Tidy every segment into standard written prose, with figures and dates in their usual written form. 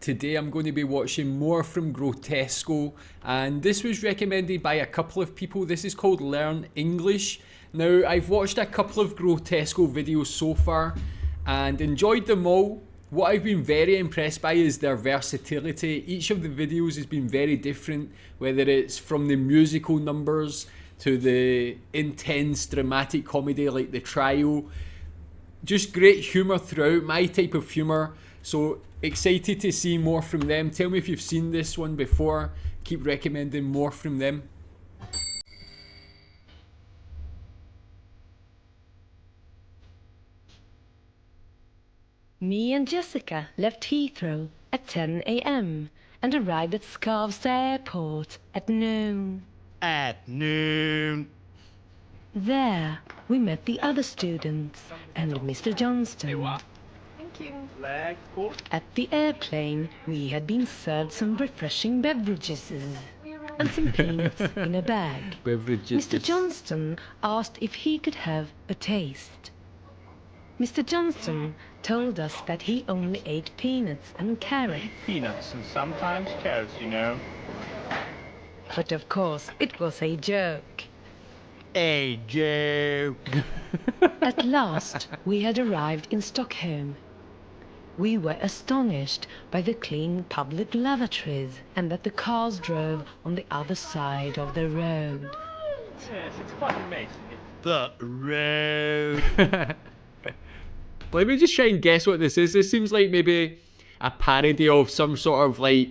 Today I'm going to be watching more from Grotesco, and this was recommended by a couple of people. This is called Learn English. Now, I've watched a couple of Grotesco videos so far and enjoyed them all. What I've been very impressed by is their versatility. Each of the videos has been very different, whether it's from the musical numbers to the intense dramatic comedy like The Trial. Just great humour throughout, my type of humour. So excited to see more from them. Tell me if you've seen this one before. Keep recommending more from them. Me and Jessica left Heathrow at 10 a.m. and arrived at Scarves Airport at noon. At noon. There, we met the other students and Mr. Johnston. Thank you. At the airplane, we had been served some refreshing beverages and some peanuts in a bag. Beverages. Mr. Johnston asked if he could have a taste. Mr. Johnston told us that he only ate peanuts and carrots. Peanuts and sometimes carrots, you know. But of course, it was a joke. A joke. At last, we had arrived in Stockholm. We were astonished by the clean public lavatories and that the cars drove on the other side of the road. Yes, it's quite amazing. The road. Let me just try and guess what this is. This seems like maybe a parody of some sort of like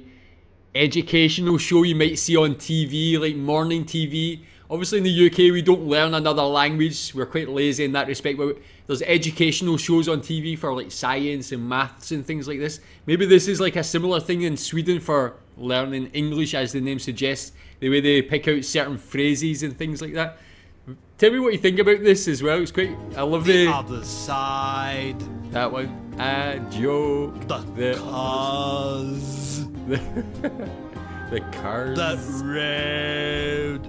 educational show you might see on TV, like morning TV. Obviously in the UK we don't learn another language, we're quite lazy in that respect, but there's educational shows on TV for like science and maths and things like this. Maybe this is like a similar thing in Sweden for learning English, as the name suggests, the way they pick out certain phrases and things like that. Tell me what you think about this as well. It's quite, I love The other side. that one. A joke. The cars. The cars. The road.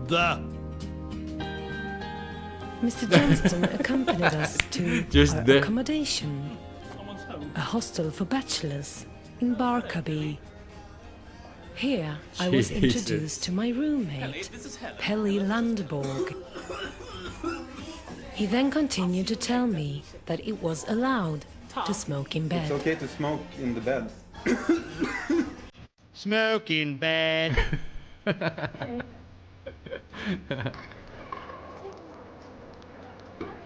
The. Mr. Johnston accompanied us to Just our the- accommodation, Someone's home. a hostel for bachelors in Barkarby. Here, I was Jesus. introduced to my roommate, This is Helen. Pelly Landborg. He then continued to tell me that it was allowed to smoke in It's bed. okay to smoke in the bed. Smoke in bed.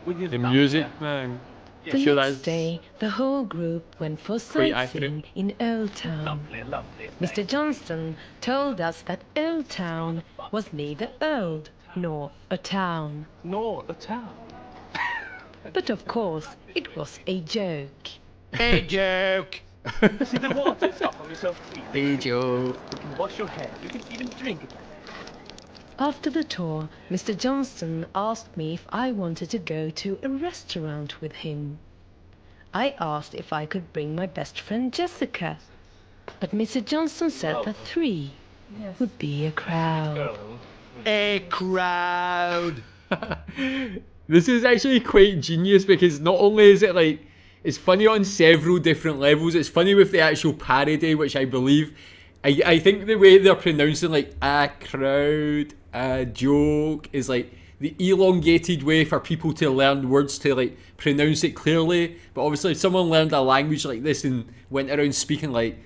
The music, man. The Sure, next that's day, the whole group went for quite sightseeing in Old Town. Lovely, lovely. Mr. Johnston told us that Old Town was neither old nor a town. Nor a town. But of course, it was a joke. A joke. See, the water's up on yourself clean. joke. You can wash your hair. You can even drink it. After the tour, Mr. Johnston asked me if I wanted to go to a restaurant with him. I asked if I could bring my best friend Jessica, but Mr. Johnston said that 3 would be a crowd. Girl. A crowd. This is actually quite genius because not only is it like, it's funny on several different levels, it's funny with the actual parody, which I believe, I think the way they're pronouncing like a crowd, a joke is like the elongated way for people to learn words to like pronounce it clearly. But obviously if someone learned a language like this and went around speaking like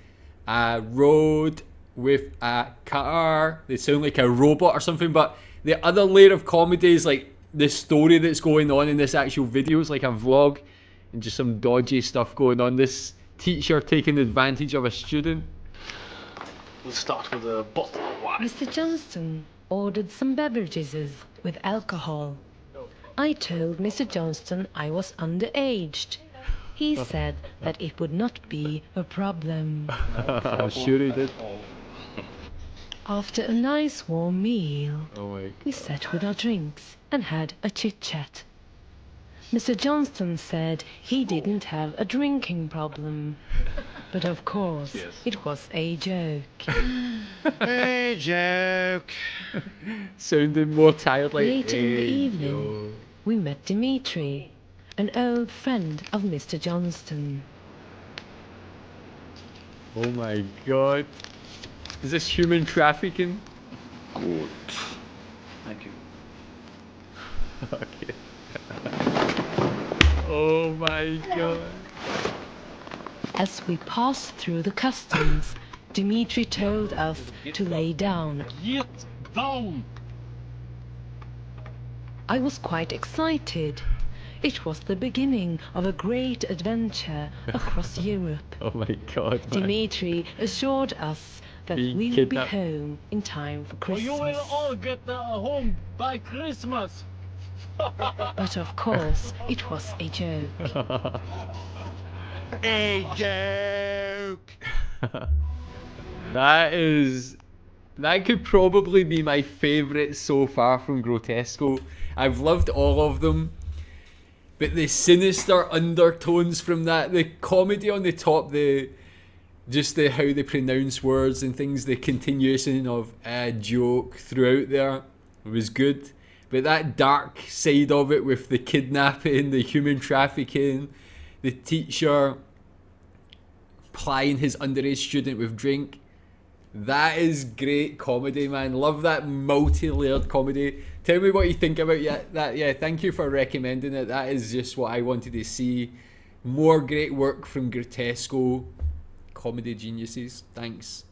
a road with a car, they sound like a robot or something. But the other layer of comedy is like the story that's going on in this actual video is like a vlog and just some dodgy stuff going on. This teacher taking advantage of a student. We'll start with a bottle of wine. Mr. Johnston ordered some beverages with alcohol. I told Mr. Johnston I was underaged. He said that it would not be a problem. I'm sure he did. After a nice warm meal, Oh my. we sat with our drinks and had a chit-chat. Mr. Johnston said he didn't have a drinking problem. But of course, it was a joke. A joke. Sounding more tired like Later in the "Hey, evening, yo." we met Dimitri, an old friend of Mr. Johnston. Oh my god. Is this human trafficking? Good. Thank you. Okay. Oh my god. As we passed through the customs, Dimitri told us to lay down. Get down! I was quite excited. It was the beginning of a great adventure across Europe. Oh my god, man. Dimitri assured us that Being we would be kidnapped. home in time for Or you Christmas. will all get home by Christmas. But of course, it was a joke. A joke. That could probably be my favourite so far from Grotesco. I've loved all of them. But the sinister undertones from that, the comedy on the top, how they pronounce words and things, the continuation of a joke throughout there was good. But that dark side of it with the kidnapping, the human trafficking, the teacher plying his underage student with drink, that is great comedy, man. Love that multi-layered comedy. Tell me what you think about that. Yeah, thank you for recommending it. That is just what I wanted to see. More great work from Grotesco. Comedy geniuses. Thanks.